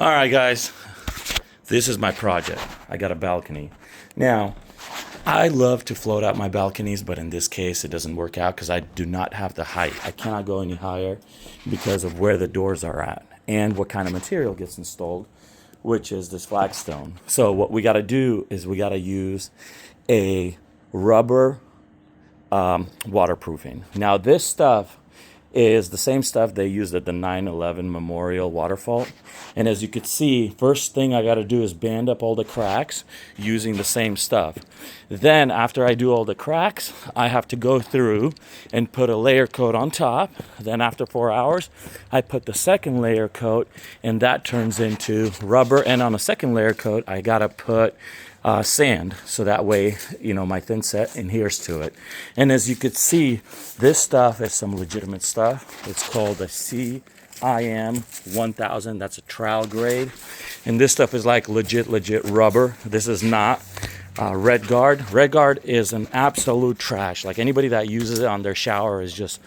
All right, guys, this is my project. I got a balcony. Now, I love to float out my balconies, but in this case, it doesn't work out because I do not have the height. I cannot go any higher because of where the doors are at and what kind of material gets installed, which is this flagstone. So what we got to do is we got to use a rubber waterproofing. Now, this stuff is the same stuff they used at the 9/11 Memorial Waterfall. And as you could see, first thing I got to do is band up all the cracks using the same stuff. Then after I do all the cracks, I have to go through and put a layer coat on top. Then after 4 hours, I put the second layer coat, and that turns into rubber. And on the second layer coat, I got to put sand, so that way, my thin set adheres to it. And as you could see, this stuff is some legitimate stuff. It's called a CIM 1000. That's a trowel grade. And this stuff is like legit rubber. This is not Red Guard. Red Guard is an absolute trash. Like, anybody that uses it on their shower is just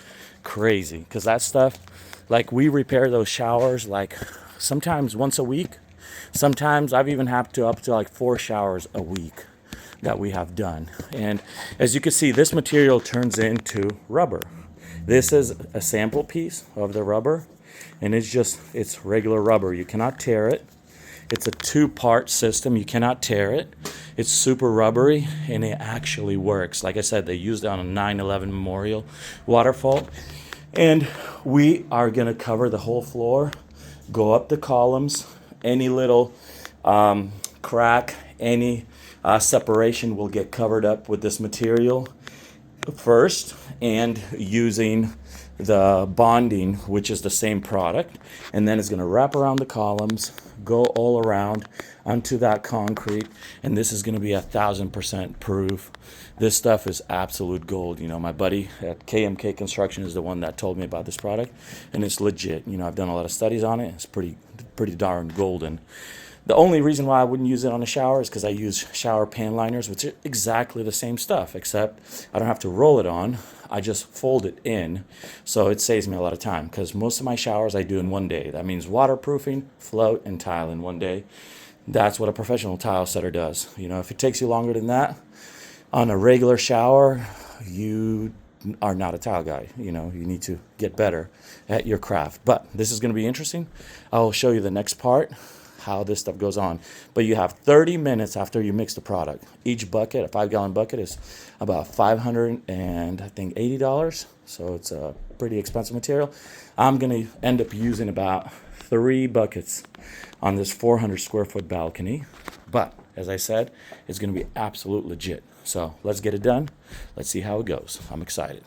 crazy, because that stuff, like, we repair those showers like sometimes once a week. Sometimes I've even had to up to like 4 showers a week that we have done. And as you can see, this material turns into rubber. This is a sample piece of the rubber, and it's regular rubber. You cannot tear it. It's a 2-part system. You cannot tear it. It's super rubbery, and it actually works. Like I said, they used it on a 9/11 Memorial Waterfall. And we are gonna cover the whole floor, go up the columns. Any little crack, any separation will get covered up with this material first, and using the bonding, which is the same product. And then it's going to wrap around the columns, go all around onto that concrete, and this is going to be 1000% proof. This stuff is absolute gold. My buddy at KMK Construction is the one that told me about this product, and it's legit. I've done a lot of studies on it. It's pretty darn golden. The only reason why I wouldn't use it on a shower is because I use shower pan liners, which are exactly the same stuff, except I don't have to roll it on. I just fold it in, so it saves me a lot of time, because most of my showers I do in one day. That means waterproofing, float, and tile in one day. That's what a professional tile setter does. If it takes you longer than that on a regular shower, you are not a tile guy. You need to get better at your craft. But this is going to be interesting. I'll show you the next part, how this stuff goes on. But you have 30 minutes after you mix the product. Each bucket, a 5-gallon bucket, is about $580. So it's a pretty expensive material. I'm going to end up using about 3 buckets on this 400 square foot balcony. But as I said, it's going to be absolute legit. So let's get it done. Let's see how it goes. I'm excited.